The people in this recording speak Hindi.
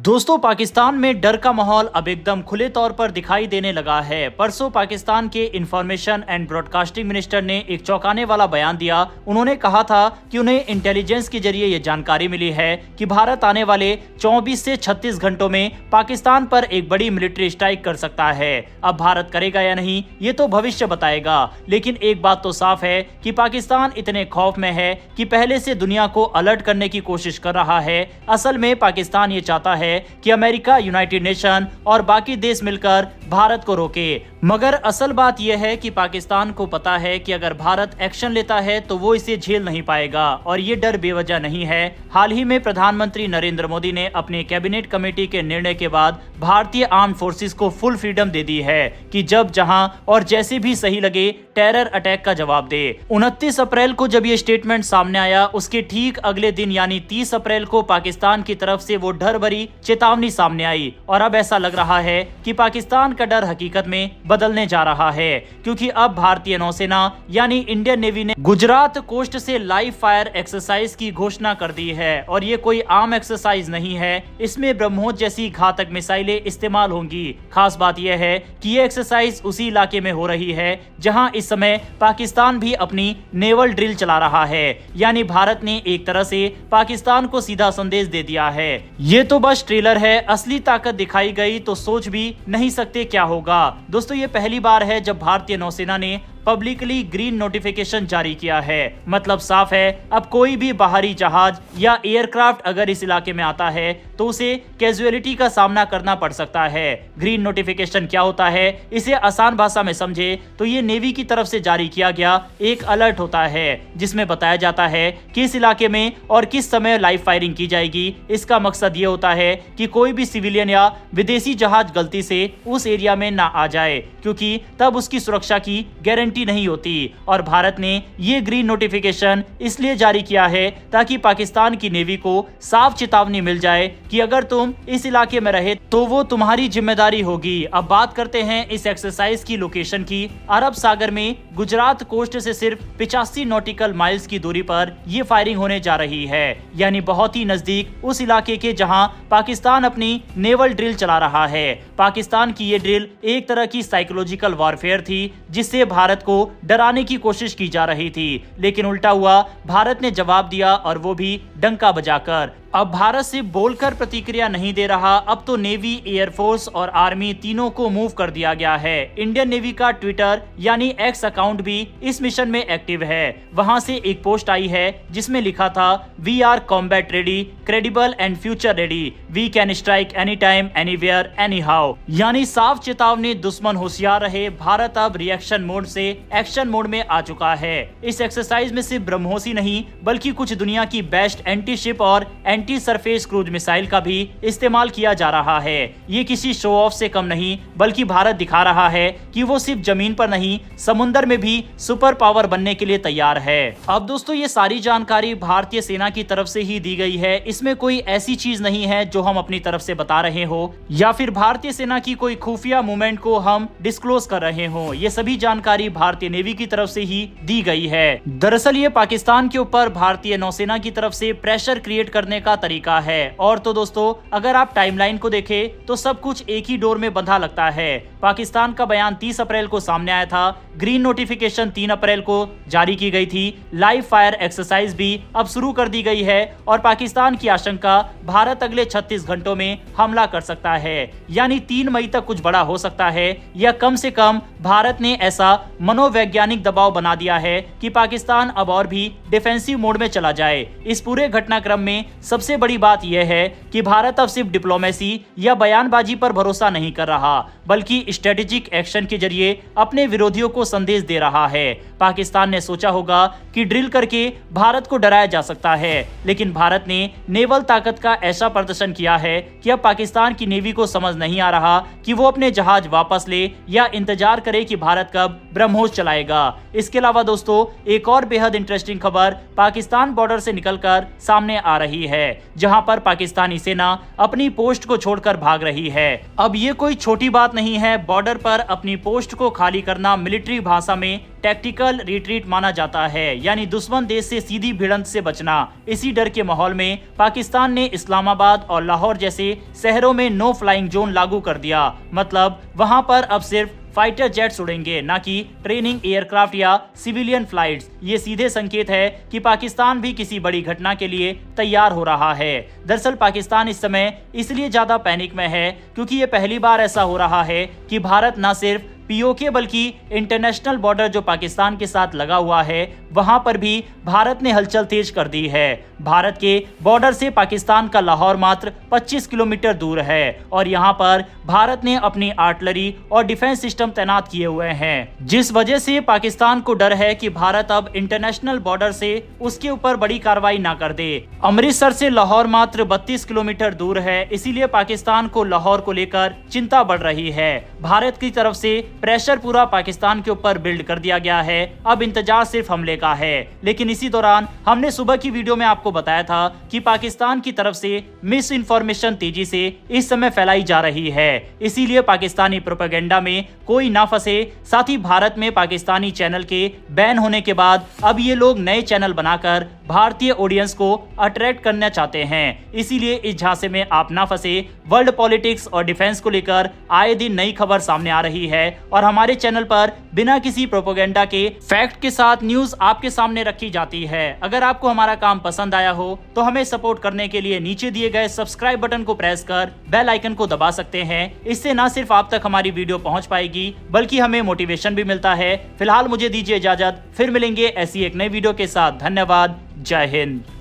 दोस्तों, पाकिस्तान में डर का माहौल अब एकदम खुले तौर पर दिखाई देने लगा है। परसों पाकिस्तान के इंफॉर्मेशन एंड ब्रॉडकास्टिंग मिनिस्टर ने एक चौंकाने वाला बयान दिया। उन्होंने कहा था कि उन्हें इंटेलिजेंस के जरिए ये जानकारी मिली है कि भारत आने वाले 24 से 36 घंटों में पाकिस्तान पर एक बड़ी मिलिट्री स्ट्राइक कर सकता है। अब भारत करेगा या नहीं, ये तो भविष्य बताएगा, लेकिन एक बात तो साफ है कि पाकिस्तान इतने खौफ में है कि पहले से दुनिया को अलर्ट करने की कोशिश कर रहा है। असल में पाकिस्तान ये चाहता है कि अमेरिका, यूनाइटेड नेशन और बाकी देश मिलकर भारत को रोके, मगर असल बात यह है कि पाकिस्तान को पता है कि अगर भारत एक्शन लेता है तो वो इसे झेल नहीं पाएगा, और ये डर बेवजह नहीं है। हाल ही में प्रधानमंत्री नरेंद्र मोदी ने अपने कैबिनेट कमेटी के निर्णय के बाद भारतीय आर्म फोर्सेस को फुल फ्रीडम दे दी है कि जब, जहां और जैसे भी सही लगे टेरर अटैक का जवाब दे। 29 अप्रैल को जब ये स्टेटमेंट सामने आया, उसके ठीक अगले दिन यानी 30 अप्रैल को पाकिस्तान की तरफ से वो डर भरी चेतावनी सामने आई, और अब ऐसा लग रहा है कि पाकिस्तान का डर हकीकत में बदलने जा रहा है, क्योंकि अब भारतीय नौसेना यानी इंडियन नेवी ने गुजरात कोस्ट से लाइव फायर एक्सरसाइज की घोषणा कर दी है। और ये कोई आम एक्सरसाइज नहीं है, इसमें ब्रह्मोस जैसी घातक मिसाइलें इस्तेमाल होंगी। खास बात यह है कि ये एक्सरसाइज उसी इलाके में हो रही है जहां इस समय पाकिस्तान भी अपनी नेवल ड्रिल चला रहा है, यानी भारत ने एक तरह से पाकिस्तान को सीधा संदेश दे दिया है, ये तो बस ट्रेलर है, असली ताकत दिखाई गई तो सोच भी नहीं सकते क्या होगा। दोस्तों, ये पहली बार है जब भारतीय नौसेना ने पब्लिकली ग्रीन नोटिफिकेशन जारी किया है। मतलब साफ है, अब कोई भी बाहरी जहाज या एयरक्राफ्ट अगर इस इलाके में आता है तो उसे कैजुअलिटी का सामना करना पड़ सकता है। ग्रीन नोटिफिकेशन क्या होता है, इसे आसान भाषा में समझे तो ये नेवी की तरफ से जारी किया गया एक अलर्ट होता है, जिसमें बताया जाता है कि इस इलाके में और किस समय लाइव फायरिंग की जाएगी। इसका मकसद ये होता है कि कोई भी सिविलियन या विदेशी जहाज गलती से उस एरिया में ना आ जाए, क्योंकि तब उसकी सुरक्षा की गारंटी नहीं होती। और भारत ने ये ग्रीन नोटिफिकेशन इसलिए जारी किया है ताकि पाकिस्तान की नेवी को साफ चेतावनी मिल जाए कि अगर तुम इस इलाके में रहे तो वो तुम्हारी जिम्मेदारी होगी। अब बात करते हैं इस एक्सरसाइज की लोकेशन की। अरब सागर में गुजरात कोस्ट से सिर्फ 85 नॉटिकल माइल्स की दूरी पर यह फायरिंग होने जा रही है, यानी बहुत ही नजदीक उस इलाके के जहां पाकिस्तान अपनी नेवल ड्रिल चला रहा है। पाकिस्तान की ये ड्रिल एक तरह की साइकोलॉजिकल वॉरफेयर थी, जिससे भारत को डराने की कोशिश की जा रही थी, लेकिन उल्टा हुआ, भारत ने जवाब दिया, और वो भी डंका बजाकर। अब भारत सिर्फ बोलकर प्रतिक्रिया नहीं दे रहा, अब तो नेवी, एयरफोर्स और आर्मी तीनों को मूव कर दिया गया है। इंडियन नेवी का ट्विटर यानी एक्स अकाउंट भी इस मिशन में एक्टिव है। वहां से एक पोस्ट आई है जिसमें लिखा था, we are combat ready, credible and future ready, we can strike any time, anywhere, anyhow. यानी साफ चेतावनी, दुश्मन होशियार रहे, भारत अब रिएक्शन मोड से एक्शन मोड में आ चुका है। इस एक्सरसाइज में सिर्फ ब्रह्मोस ही नहीं, बल्कि कुछ दुनिया की बेस्ट एंटी शिप और एंटी सरफेस क्रूज मिसाइल का भी इस्तेमाल किया जा रहा है। ये किसी शो ऑफ से कम नहीं, बल्कि भारत दिखा रहा है कि वो सिर्फ जमीन पर नहीं, समुद्र में भी सुपर पावर बनने के लिए तैयार है। अब दोस्तों, ये सारी जानकारी भारतीय सेना की तरफ से ही दी गई है, इसमें कोई ऐसी चीज नहीं है जो हम अपनी तरफ से बता रहे हो, या फिर भारतीय सेना की कोई खुफिया मूवमेंट को हम डिस्क्लोज कर रहे हो। ये सभी जानकारी भारतीय नेवी की तरफ से ही दी गई है। दरअसल ये पाकिस्तान के ऊपर भारतीय नौसेना की तरफ से प्रेशर क्रिएट करने का तरीका है। और तो दोस्तों, अगर आप टाइमलाइन को देखें तो सब कुछ एक ही डोर में बंधा लगता है। पाकिस्तान का बयान 30 अप्रैल को सामने आया था, ग्रीन नोटिफिकेशन 3 अप्रैल को जारी की गई थी, लाइव फायर एक्सरसाइज भी अब शुरू कर दी गई है, और पाकिस्तान की आशंका, भारत अगले 36 घंटों में हमला कर सकता है, यानी 3 मई तक कुछ बड़ा हो सकता है, या कम से कम भारत ने ऐसा मनोवैज्ञानिक दबाव बना दिया है कि पाकिस्तान अब और भी डिफेंसिव मोड में चला जाए। इस पूरे घटनाक्रम में सबसे बड़ी बात यह है कि भारत अब सिर्फ डिप्लोमेसी या बयानबाजी पर भरोसा नहीं कर रहा, बल्कि स्ट्रेटेजिक एक्शन के जरिए अपने विरोधियों को संदेश दे रहा है। पाकिस्तान ने सोचा होगा कि ड्रिल करके भारत को डराया जा सकता है, लेकिन भारत ने नेवल ताकत का ऐसा प्रदर्शन किया है कि अब पाकिस्तान की नेवी को समझ नहीं आ रहा कि वो अपने जहाज वापस ले या इंतजार करे कि भारत कब ब्रह्मोस चलाएगा। इसके अलावा दोस्तों, एक और बेहद इंटरेस्टिंग खबर पाकिस्तान बॉर्डर से निकलकर सामने आ रही है। जहां पर पाकिस्तानी सेना अपनी पोस्ट को छोड़कर भाग रही है। अब ये कोई छोटी बात नहीं है। बॉर्डर पर अपनी पोस्ट को खाली करना मिलिट्री भाषा में टैक्टिकल रिट्रीट माना जाता है, यानी दुश्मन देश से सीधी भिड़ंत से बचना। इसी डर के माहौल में पाकिस्तान ने इस्लामाबाद और लाहौर जैसे शहरों में नो फ्लाइंग जोन लागू कर दिया। मतलब वहां पर अब सिर्फ फाइटर जेट्स उड़ेंगे, ना कि ट्रेनिंग एयरक्राफ्ट या सिविलियन फ्लाइट्स। ये सीधे संकेत है कि पाकिस्तान भी किसी बड़ी घटना के लिए तैयार हो रहा है। दरअसल पाकिस्तान इस समय इसलिए ज्यादा पैनिक में है क्योंकि ये पहली बार ऐसा हो रहा है कि भारत न सिर्फ पीओके बल्कि इंटरनेशनल बॉर्डर जो पाकिस्तान के साथ लगा हुआ है वहां पर भी भारत ने हलचल तेज कर दी है। भारत के बॉर्डर से पाकिस्तान का लाहौर मात्र 25 किलोमीटर दूर है और यहां पर भारत ने अपनी आर्टिलरी और डिफेंस सिस्टम तैनात किए हुए हैं, जिस वजह से पाकिस्तान को डर है कि भारत अब इंटरनेशनल बॉर्डर से उसके ऊपर बड़ी कार्रवाई ना कर दे। अमृतसर से लाहौर मात्र 32 किलोमीटर दूर है, इसीलिए पाकिस्तान को लाहौर को लेकर चिंता बढ़ रही है। भारत की तरफ से प्रेशर पूरा पाकिस्तान के ऊपर बिल्ड कर दिया गया है। अब इंतजार सिर्फ हमले का है। लेकिन इसी दौरान हमने सुबह की वीडियो में आपको बताया था कि पाकिस्तान की तरफ से मिस इन्फॉर्मेशन तेजी से इस समय फैलाई जा रही है, इसीलिए पाकिस्तानी प्रोपेगेंडा में कोई ना फंसे। साथ ही भारत में पाकिस्तानी चैनल के बैन होने के बाद अब ये लोग नए चैनल बनाकर भारतीय ऑडियंस को अट्रैक्ट करना चाहते हैं, इसीलिए इस झांसे में आप ना फंसे। वर्ल्ड पॉलिटिक्स और डिफेंस को लेकर आए दिन नई खबर सामने आ रही है और हमारे चैनल पर बिना किसी प्रोपेगेंडा के फैक्ट के साथ न्यूज आपके सामने रखी जाती है। अगर आपको हमारा काम पसंद आया हो तो हमें सपोर्ट करने के लिए नीचे दिए गए सब्सक्राइब बटन को प्रेस कर बेल आइकन को दबा सकते हैं। इससे न सिर्फ आप तक हमारी वीडियो पहुंच पाएगी बल्कि हमें मोटिवेशन भी मिलता है। फिलहाल मुझे दीजिए इजाजत, फिर मिलेंगे ऐसी एक नई वीडियो के साथ। धन्यवाद, जय हिंद।